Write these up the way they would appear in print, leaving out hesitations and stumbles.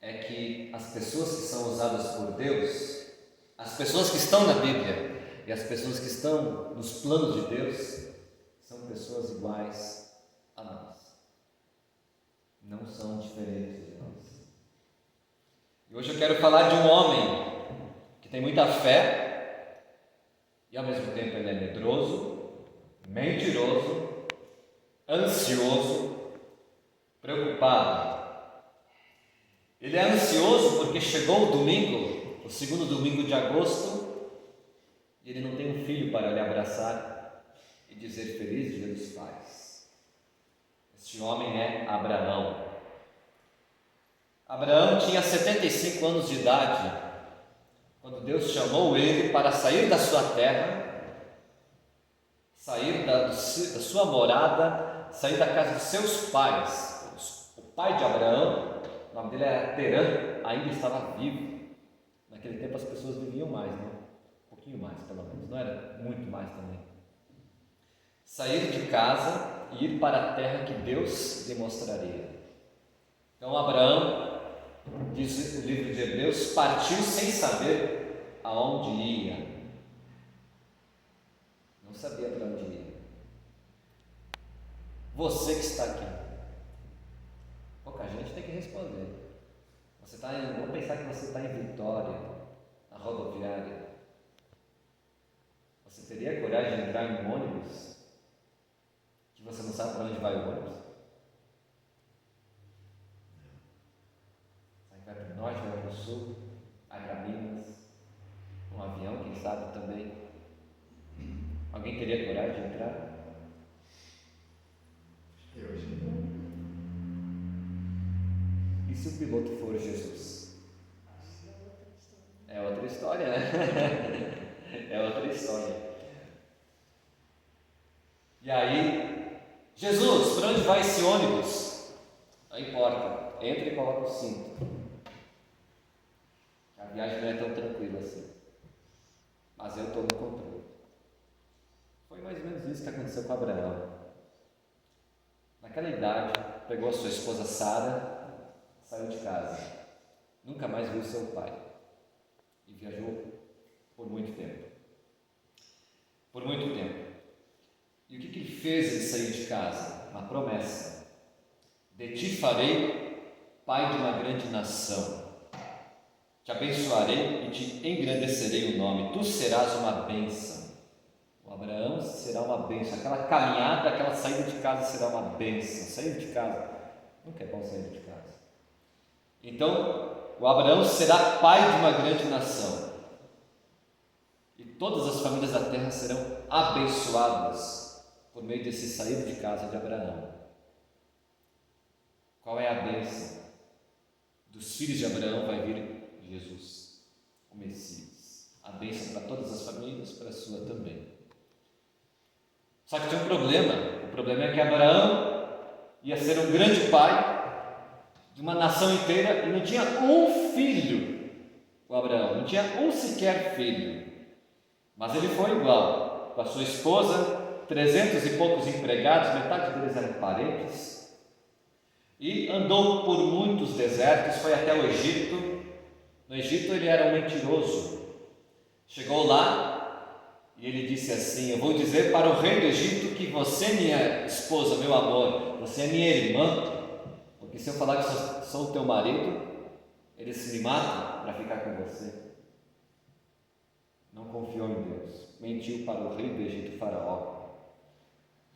é que as pessoas que são usadas por Deus, as pessoas que estão na Bíblia e as pessoas que estão nos planos de Deus, são pessoas iguais a nós. Não são diferentes de nós. E hoje eu quero falar de um homem que tem muita fé e ao mesmo tempo ele é medroso, mentiroso, ansioso, preocupado. Ele é ansioso porque chegou o domingo, o segundo domingo de agosto, e ele não tem um filho para lhe abraçar e dizer feliz dia dos pais. Este homem é Abraão. Abraão tinha 75 anos de idade quando Deus chamou ele para sair da sua terra, sair da sua morada, sair da casa dos seus pais. O pai de Abraão, o nome dele era Terã, ainda estava vivo. Naquele tempo as pessoas viviam mais, né? Um pouquinho mais, pelo menos, não era muito mais também. Sair de casa e ir para a terra que Deus lhe mostraria. Então Abraão, diz o livro de Hebreus, partiu sem saber aonde ia. Não sabia para onde ia. Você que está aqui, pouca gente tem que responder. Vamos pensar que você está em Vitória, na rodoviária. Você teria coragem de entrar em um ônibus que você não sabe para onde vai o ônibus? Vai para o norte, vai para o sul, vai para Minas, um avião, quem sabe também. Alguém teria coragem de entrar? Eu não. E se o piloto for Jesus? É outra história, né? É outra história. E aí, Jesus, para onde vai esse ônibus? Não importa, entra e coloca o cinto. A viagem não é tão tranquila assim, mas eu estou no controle. Foi mais ou menos isso que aconteceu com Abraão. Naquela idade, pegou a sua esposa Sara, saiu de casa, nunca mais viu seu pai e viajou por muito tempo. Por muito tempo. E o que ele fez ele sair de casa? Uma promessa: de ti farei pai de uma grande nação, te abençoarei e te engrandecerei o nome, tu serás uma bênção. O Abraão será uma bênção, aquela caminhada, aquela saída de casa será uma bênção. Sair de casa, nunca é bom sair de casa. Então, o Abraão será pai de uma grande nação, e todas as famílias da terra serão abençoadas por meio desse sair de casa de Abraão. Qual é a bênção? Dos filhos de Abraão vai vir Jesus, o Messias. A bênção para todas as famílias, para a sua também. Só que tinha um problema. O problema é que Abraão ia ser um grande pai de uma nação inteira e não tinha um filho. O Abraão não tinha um sequer filho. Mas ele foi igual, com a sua esposa, 300 e poucos empregados, metade deles eram parentes, e andou por muitos desertos, foi até o Egito. No Egito ele era um mentiroso. Chegou lá e ele disse assim: eu vou dizer para o rei do Egito que você, minha esposa, meu amor, você é minha irmã, porque se eu falar que sou o teu marido, eles me matam para ficar com você. Não confiou em Deus, mentiu para o rei do Egito, Faraó,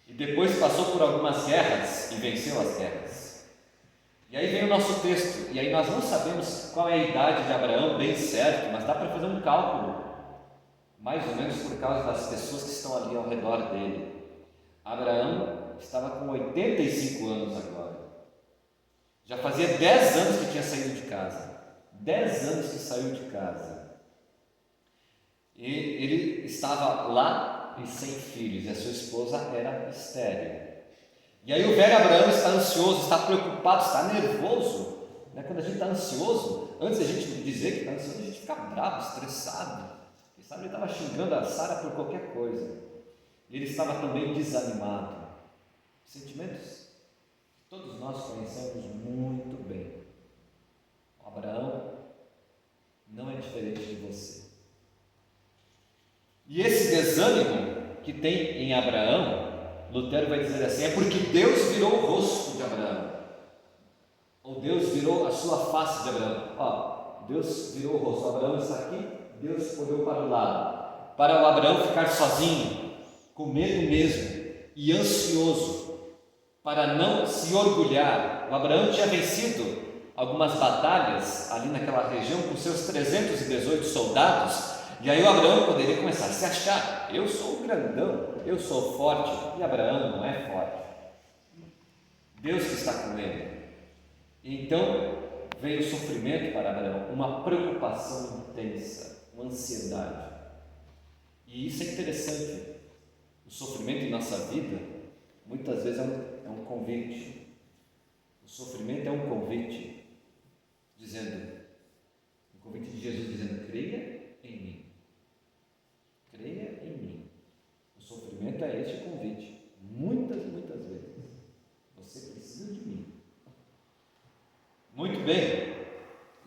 e depois passou por algumas guerras e venceu as guerras. E aí vem o nosso texto, e aí nós não sabemos qual é a idade de Abraão bem certo, mas dá para fazer um cálculo, mais ou menos por causa das pessoas que estão ali ao redor dele. Abraão estava com 85 anos agora, já fazia 10 anos que tinha saído de casa, 10 anos que saiu de casa, e ele estava lá e sem filhos, e a sua esposa era estéril. E aí o velho Abraão está ansioso, está preocupado, está nervoso, né? Quando a gente está ansioso, antes da gente dizer que está ansioso, a gente fica bravo, estressado. Quem sabe ele estava xingando a Sara por qualquer coisa. E ele estava também desanimado. Sentimentos que todos nós conhecemos muito bem. O que tem em Abraão, Lutero vai dizer assim: é porque Deus virou o rosto de Abraão, ou Deus virou a sua face de Abraão. Ó, Deus virou o rosto, Abraão está aqui, Deus olhou para o lado, para o Abraão ficar sozinho, com medo mesmo e ansioso, para não se orgulhar. O Abraão tinha vencido algumas batalhas ali naquela região com seus 318 soldados, e aí o Abraão poderia começar a se achar: eu sou o grandão, eu sou forte, e Abraão não é forte, Deus que está com ele. Então veio o sofrimento para Abraão, uma preocupação intensa, uma ansiedade. E isso é interessante. O sofrimento em nossa vida muitas vezes é um convite. O sofrimento é um convite, um convite de Jesus dizendo: creia em mim, creia em mim. O sofrimento é este convite. Muitas vezes você precisa de mim. Muito bem,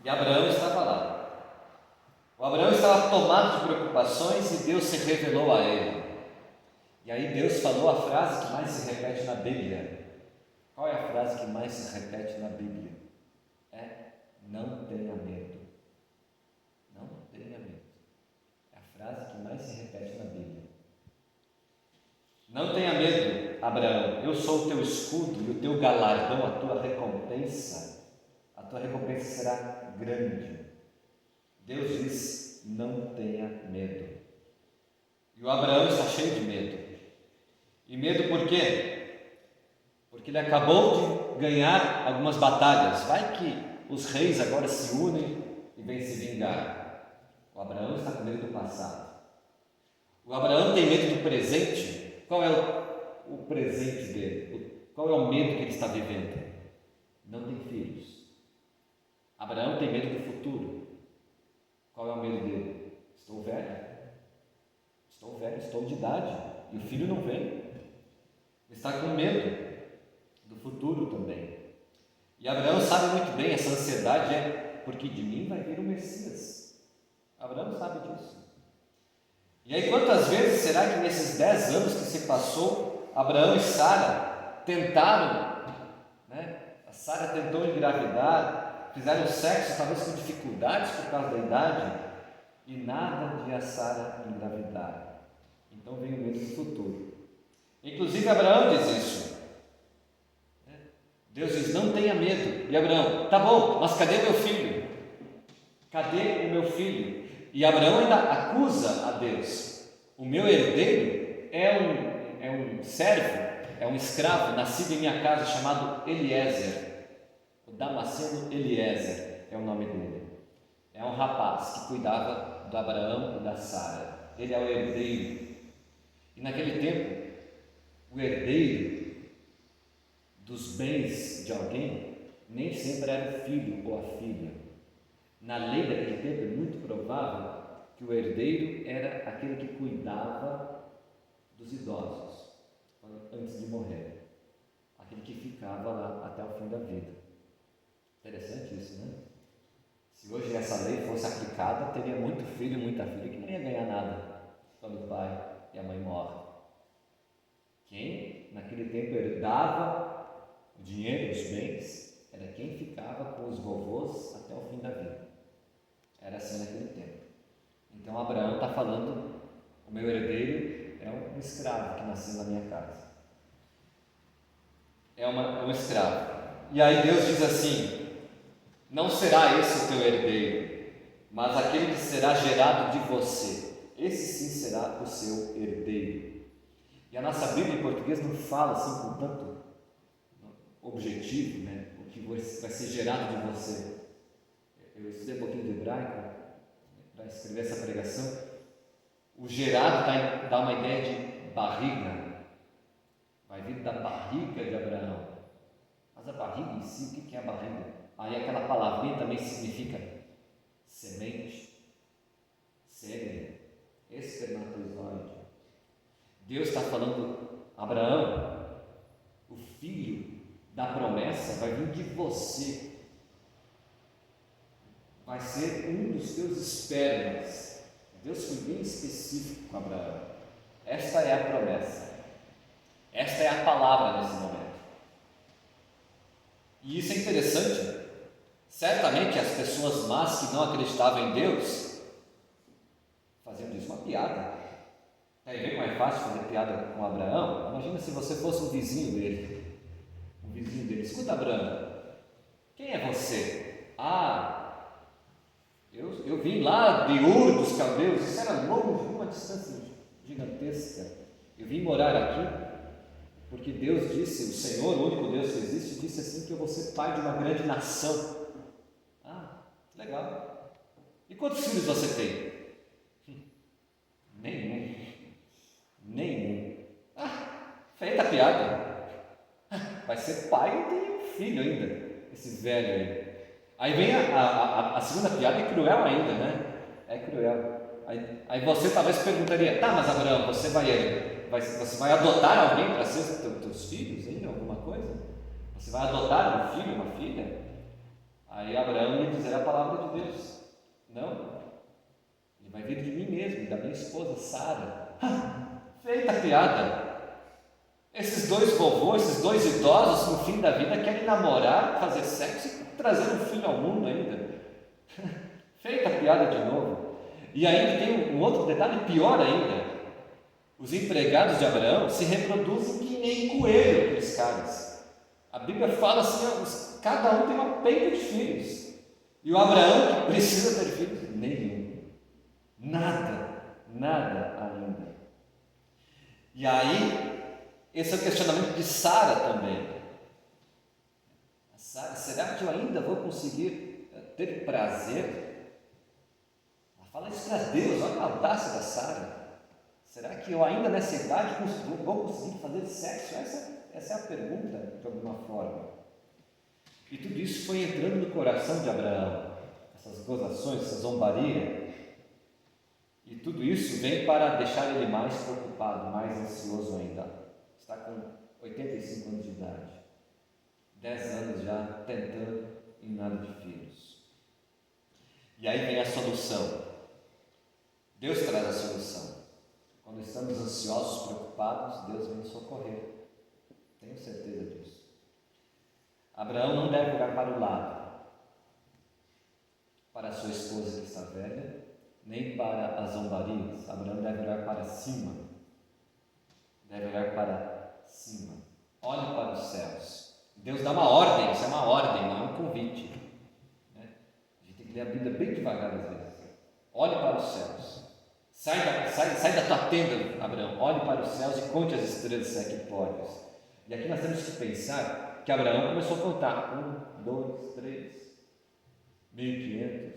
e Abraão estava lá. O Abraão estava tomado de preocupações e Deus se revelou a ele. E aí Deus falou a frase que mais se repete na Bíblia. Qual é a frase que mais se repete na Bíblia? É: não tenha medo. Não tenha medo. É a frase que mais se repete na Bíblia. Não tenha medo, Abraão, eu sou o teu escudo e o teu galardão, a tua recompensa será grande. Deus diz: não tenha medo. E o Abraão está cheio de medo. E medo por quê? Porque ele acabou de ganhar algumas batalhas. Vai que os reis agora se unem e vêm se vingar. O Abraão está com medo do passado. O Abraão tem medo do presente. Qual é o presente dele? Qual é o medo que ele está vivendo? Não tem filhos. Abraão tem medo do futuro. Qual é o medo dele? Estou velho, estou de idade e o filho não vem. Ele está com medo do futuro também. E Abraão sabe muito bem, essa ansiedade é porque de mim vai vir o Messias. Abraão sabe disso. E aí, quantas vezes será que nesses 10 anos que se passou, Abraão e Sara tentaram, a Sara tentou engravidar, fizeram sexo talvez com dificuldades por causa da idade, e nada de a Sara engravidar. Então vem o medo do futuro. Inclusive Abraão diz isso. Deus diz: não tenha medo. E Abraão: tá bom, mas cadê meu filho? Cadê o meu filho? E Abraão ainda acusa a Deus: o meu herdeiro é um servo, é um escravo nascido em minha casa chamado Eliezer. O Damasceno Eliezer é o nome dele. É um rapaz que cuidava do Abraão e da Sara. Ele é o herdeiro. E naquele tempo, o herdeiro dos bens de alguém nem sempre era o filho ou a filha. Na lei daquele tempo é muito provável que o herdeiro era aquele que cuidava dos idosos antes de morrer, aquele que ficava lá até o fim da vida. Interessante isso, né? Se hoje essa lei fosse aplicada, teria muito filho e muita filha que não ia ganhar nada quando o pai e a mãe morrem. Quem naquele tempo herdava o dinheiro, os bens, era quem ficava com os vovôs até o fim da vida. Era assim naquele tempo. Então Abraão está falando: o meu herdeiro é um escravo que nasceu na minha casa. É um escravo. E aí Deus diz assim: não será esse o teu herdeiro, mas aquele que será gerado de você. Esse sim será o seu herdeiro. E a nossa Bíblia em português não fala assim com tanto objetivo, o que vai ser gerado de você. Eu estudei um pouquinho de hebraico para escrever essa pregação. O gerado dá uma ideia de barriga. Vai vir da barriga de Abraão. Mas a barriga em si, o que é a barriga? Aí aquela palavrinha também significa semente, sêmen, espermatozoide. Deus está falando: Abraão, o filho da promessa vai vir de você, vai ser um dos teus espermas. Deus foi bem específico com Abraão. Esta é a promessa. Esta é a palavra nesse momento. E isso é interessante. Certamente as pessoas más que não acreditavam em Deus faziam disso uma piada. Aí vê como é fácil fazer piada com Abraão? Imagina se você fosse um vizinho dele. Um vizinho dele. Escuta, Abraão, quem é você? Eu vim lá de Ur dos Caldeus. Isso era longe, uma distância gigantesca. Eu vim morar aqui porque Deus disse, o Senhor, o único Deus que existe, disse assim que eu vou ser pai de uma grande nação. Legal. E quantos filhos você tem? Nenhum. Feita a piada. Vai ser pai e tem um filho ainda, esse velho aí. Aí vem a segunda piada, é cruel ainda, né? É cruel. Aí você talvez perguntaria, tá, mas Abraão, você vai adotar alguém para ser teus filhos ainda, alguma coisa? Você vai adotar um filho, uma filha? Aí Abraão ia dizer a palavra de Deus: não, ele vai vir de mim mesmo, da minha esposa Sara. Feita a piada. Esses dois vovôs, esses dois idosos, no fim da vida, querem namorar, fazer sexo e trazer um filho ao mundo ainda. Feita a piada de novo. E ainda tem um outro detalhe pior ainda: os empregados de Abraão se reproduzem que nem coelho, aqueles caras. A Bíblia fala assim, cada um tem uma penca de filhos. E o Abraão, que precisa ter filhos, nenhum. Nada ainda. E aí, esse é o questionamento de Sara também. Sara, será que eu ainda vou conseguir ter prazer? Ela fala isso para Deus, olha a audácia da Sara. Será que eu ainda nessa idade vou conseguir fazer sexo? Essa é a pergunta, de alguma forma. E tudo isso foi entrando no coração de Abraão, essas gozações, essa zombaria. E tudo isso vem para deixar ele mais preocupado, mais ansioso ainda. Está com 85 anos de idade, 10 anos já tentando em nada de filhos. E aí vem a solução. Deus traz a solução. Quando estamos ansiosos, preocupados, Deus vem nos socorrer. Tenho certeza disso. Abraão não deve olhar para o lado, para a sua esposa que está velha, nem para as zombarias. Abraão deve olhar para cima. Deve olhar para cima. Olhe para os céus. Deus dá uma ordem, isso é uma ordem, não é um convite. Né? A gente tem que ler a Bíblia bem devagar às vezes. Olhe para os céus. Sai da tua tenda, Abraão. Olhe para os céus e conte as estrelas, se é que podes. E aqui nós temos que pensar que Abraão começou a contar 1, 2, 3, 1.500,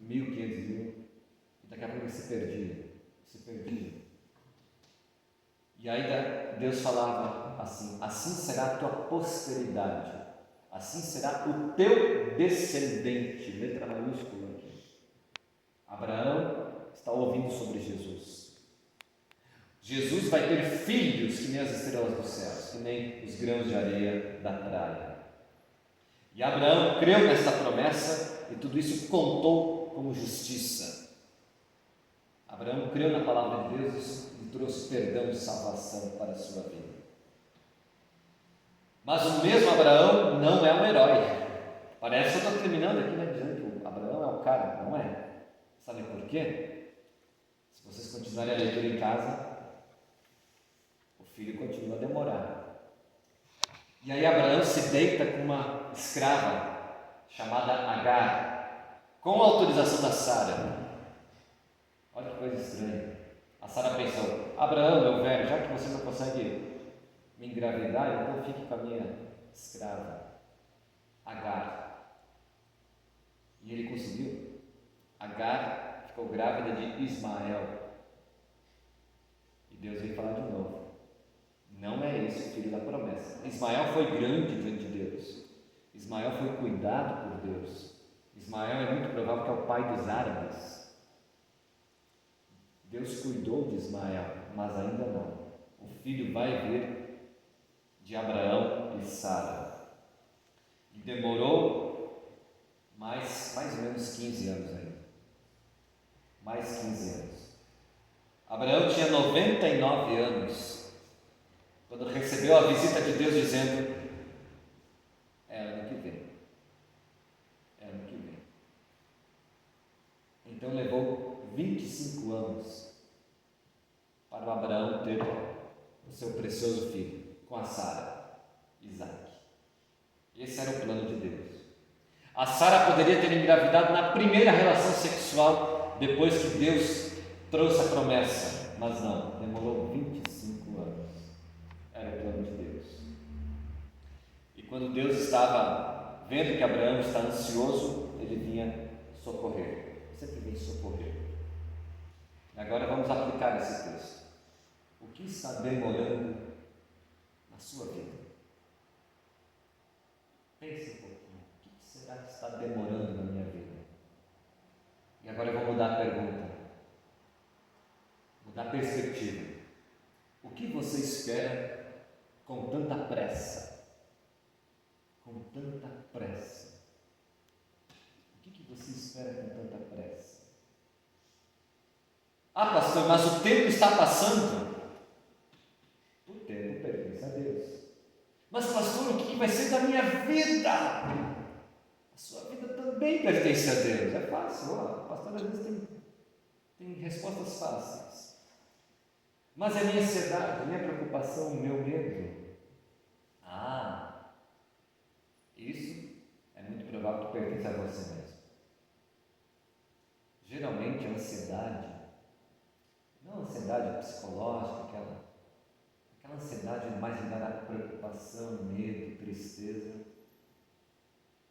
1.500, e daqui a pouco ele se perdia. E aí Deus falava assim: assim será a tua posteridade, assim será o teu descendente, letra maiúscula aqui. Abraão está ouvindo sobre Jesus. Jesus vai ter filhos que nem as estrelas dos céus, que nem os grãos de areia da praia. E Abraão creu nesta promessa e tudo isso contou como justiça. Abraão creu na palavra de Deus e trouxe perdão e salvação para a sua vida. Mas o mesmo Abraão não é um herói. Parece que eu estou terminando aqui, né, dizendo que Abraão é o cara, não é? Sabe por quê? Se vocês continuarem a leitura em casa, o filho continua a demorar. E aí Abraão se deita com uma escrava chamada Agar, com a autorização da Sara. Olha que coisa estranha. A Sara pensou: Abraão, meu velho, já que você não consegue me engravidar, então fique com a minha escrava Agar. E ele conseguiu. Agar ficou grávida de Ismael. E Deus veio falar de novo: não é esse o filho da promessa. Ismael foi grande diante de Deus. Ismael foi cuidado por Deus. Ismael é muito provável que é o pai dos árabes. Deus cuidou de Ismael, mas ainda não. O filho vai vir de Abraão e Sara. E demorou mais ou menos 15 anos ainda. Mais 15 anos. Abraão tinha 99 anos quando recebeu a visita de Deus dizendo: é ano que vem. É ano que vem. Então levou 25 anos para o Abraão ter o seu precioso filho com a Sara, Isaque. Esse era o plano de Deus. A Sara poderia ter engravidado na primeira relação sexual depois que Deus trouxe a promessa, mas não, demorou 25 anos. Era o plano de Deus. E quando Deus estava vendo que Abraão está ansioso, ele vinha socorrer. Sempre vem socorrer. E agora vamos aplicar esse texto. O que está demorando na sua vida? Pense um pouquinho. O que será que está demorando na minha vida? E agora eu vou mudar a pergunta. Mudar a perspectiva. O que você espera com tanta pressa? Com tanta pressa. O que você espera com tanta pressa? Ah, pastor, mas o tempo está passando. O tempo pertence a Deus. Mas, pastor, o que vai ser da minha vida? A sua vida também pertence a Deus. É fácil, o pastor às vezes tem respostas fáceis. Mas a minha ansiedade, a minha preocupação, o meu medo. Isso é muito provável que pertence a você mesmo. Geralmente a ansiedade, não a ansiedade psicológica, aquela ansiedade mais ligada à preocupação, medo, tristeza.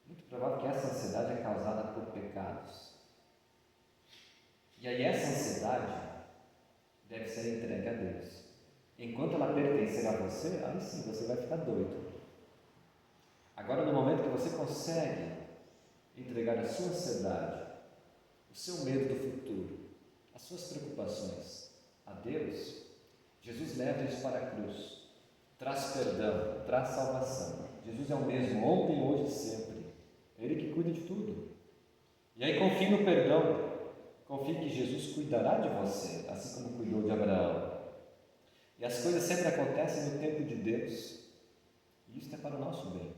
Muito provável que essa ansiedade é causada por pecados. E aí essa ansiedade deve ser entregue a Deus. Enquanto ela pertencer a você, aí sim você vai ficar doido. Agora, no momento que você consegue entregar a sua ansiedade, o seu medo do futuro, as suas preocupações a Deus, Jesus leva isso para a cruz, traz perdão, traz salvação. Jesus é o mesmo, ontem, hoje e sempre. É Ele que cuida de tudo. E aí confie no perdão, confie que Jesus cuidará de você, assim como cuidou de Abraão. E as coisas sempre acontecem no tempo de Deus, e isso é para o nosso bem,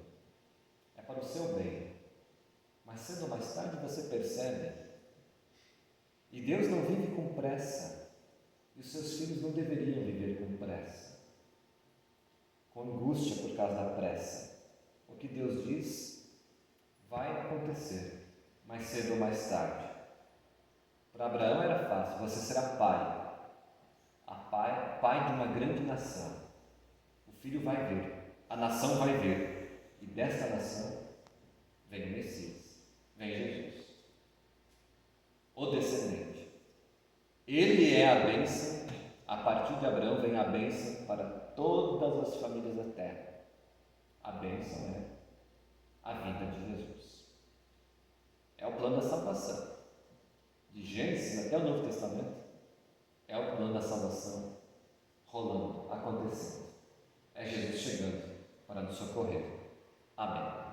é para o seu bem. Mas cedo ou mais tarde você percebe, e Deus não vive com pressa, e os seus filhos não deveriam viver com pressa, com angústia por causa da pressa. O que Deus diz vai acontecer, mais cedo ou mais tarde. Para Abraão era fácil: você será pai de uma grande nação. O filho vai vir, a nação vai vir, e desta nação vem o Messias, vem Jesus, o descendente. Ele é a bênção. A partir de Abraão vem a bênção para todas as famílias da terra. A bênção é a vinda de Jesus. É o plano da salvação. De Gênesis até o Novo Testamento, é o plano da salvação rolando, acontecendo. É Jesus chegando para nos socorrer. Amém.